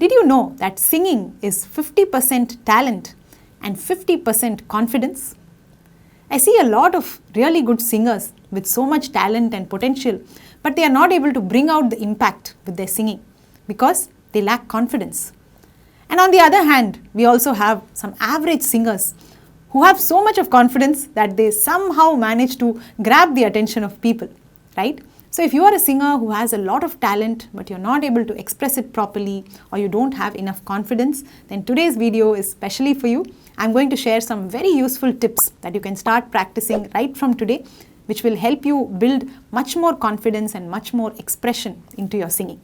Did you know that singing is 50% talent and 50% confidence? I see a lot of really good singers with so much talent and potential, but they are not able to bring out the impact with their singing because they lack confidence. And on the other hand, we also have some average singers who have so much of confidence that they somehow manage to grab the attention of people, right? So if you are a singer who has a lot of talent but you're not able to express it properly or you don't have enough confidence, then today's video is specially for you. I'm going to share some very useful tips that you can start practicing right from today, which will help you build much more confidence and much more expression into your singing.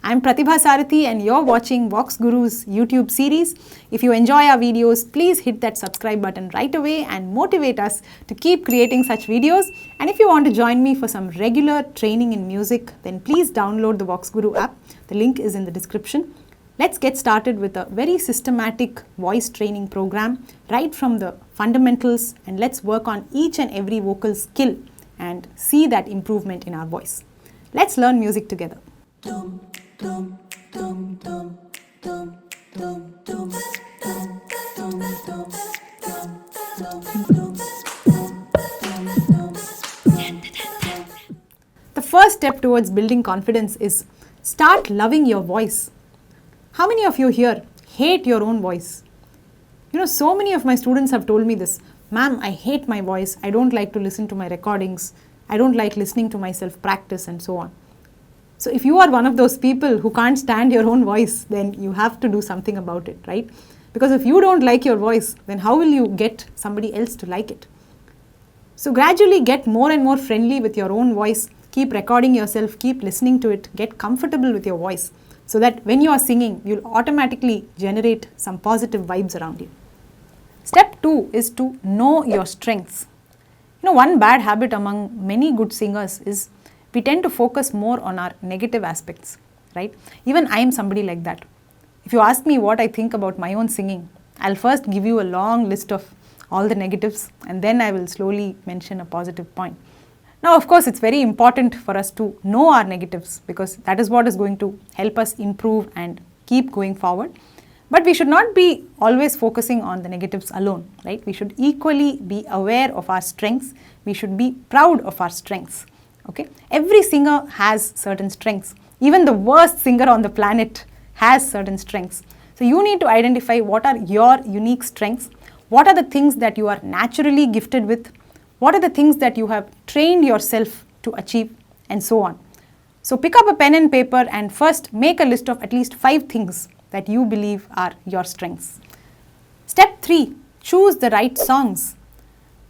I'm Pratibha Sarathy and you're watching VoxGuru's YouTube series. If you enjoy our videos, please hit that subscribe button right away and motivate us to keep creating such videos. And if you want to join me for some regular training in music, then please download the VoxGuru app. The link is in the description. Let's get started with a very systematic voice training program right from the fundamentals, and let's work on each and every vocal skill and see that improvement in our voice. Let's learn music together. The first step towards building confidence is start loving your voice. How many of you here hate your own voice? You know, so many of my students have told me this. Ma'am, I hate my voice. I don't like to listen to my recordings. I don't like listening to myself practice and so on. So if you are one of those people who can't stand your own voice, then you have to do something about it, right? Because if you don't like your voice, then how will you get somebody else to like it? So gradually get more and more friendly with your own voice. Keep recording yourself, keep listening to it, get comfortable with your voice so that when you are singing, you'll automatically generate some positive vibes around you. Step 2 is to know your strengths. You know, one bad habit among many good singers is we tend to focus more on our negative aspects, right? Even I am somebody like that. If you ask me what I think about my own singing, I'll first give you a long list of all the negatives and then I will slowly mention a positive point. Now, of course, it's very important for us to know our negatives because that is what is going to help us improve and keep going forward. But we should not be always focusing on the negatives alone, right? We should equally be aware of our strengths. We should be proud of our strengths. Okay, every singer has certain strengths. Even the worst singer on the planet has certain strengths. So you need to identify what are your unique strengths, what are the things that you are naturally gifted with, what are the things that you have trained yourself to achieve, and so on. So pick up a pen and paper and first make a list of at least 5 things that you believe are your strengths. Step 3, choose the right songs.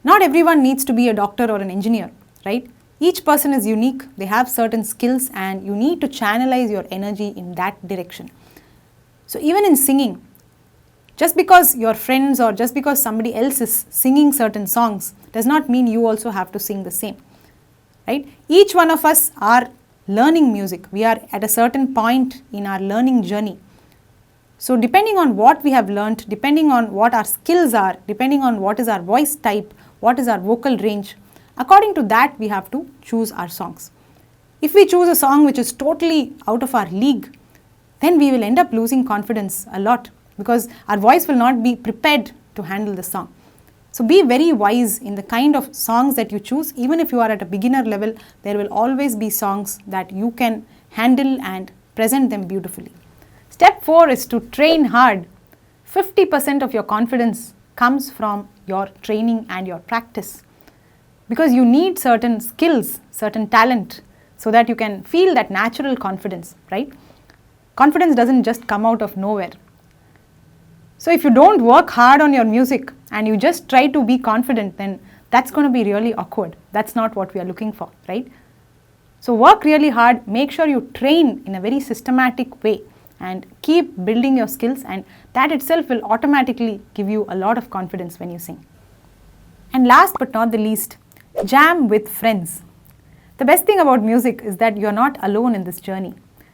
Not everyone needs to be a doctor or an engineer, right? Each person is unique, they have certain skills and you need to channelize your energy in that direction. So even in singing, just because your friends or just because somebody else is singing certain songs does not mean you also have to sing the same, right? Each one of us are learning music. We are at a certain point in our learning journey. So depending on what we have learned, depending on what our skills are, depending on what is our voice type, what is our vocal range, according to that, we have to choose our songs. If we choose a song which is totally out of our league, then we will end up losing confidence a lot because our voice will not be prepared to handle the song. So be very wise in the kind of songs that you choose. Even if you are at a beginner level, there will always be songs that you can handle and present them beautifully. Step 4 is to train hard. 50% of your confidence comes from your training and your practice. Because you need certain skills, certain talent, so that you can feel that natural confidence, right? Confidence doesn't just come out of nowhere. So if you don't work hard on your music and you just try to be confident, then that's going to be really awkward. That's not what we are looking for, right? So work really hard, make sure you train in a very systematic way and keep building your skills, and that itself will automatically give you a lot of confidence when you sing. And last but not the least, jam with friends. The best thing about music is that you're not alone in this journey.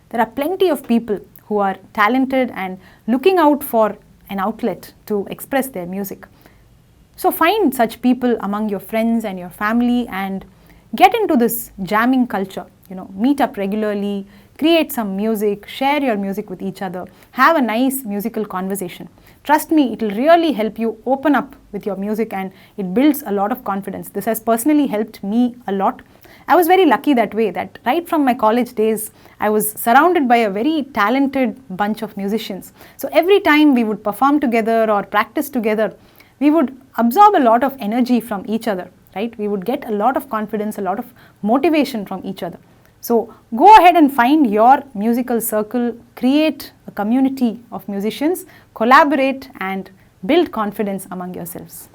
There are plenty of people who are talented and looking out for an outlet to express their music. So find such people among your friends and your family and get into this jamming culture. You know, meet up regularly, create some music, share your music with each other, have a nice musical conversation. Trust me, it will really help you open up with your music and it builds a lot of confidence. This has personally helped me a lot. I was very lucky that way, that right from my college days, I was surrounded by a very talented bunch of musicians. So every time we would perform together or practice together, we would absorb a lot of energy from each other, right? We would get a lot of confidence, a lot of motivation from each other. So go ahead and find your musical circle, create a community of musicians, collaborate and build confidence among yourselves.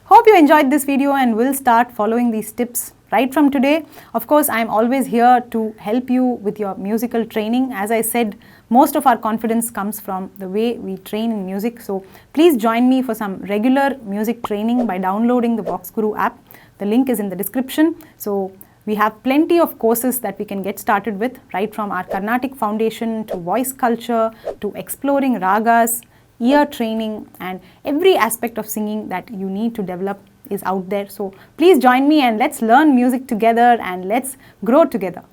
Hope you enjoyed this video and will start following these tips right from today. Of course, I am always here to help you with your musical training. As I said, most of our confidence comes from the way we train in music. So please join me for some regular music training by downloading the VoxGuru app. The link is in the description. So we have plenty of courses that we can get started with, right from our Carnatic foundation to voice culture to exploring ragas, ear training, and every aspect of singing that you need to develop is out there. So please join me and let's learn music together and let's grow together.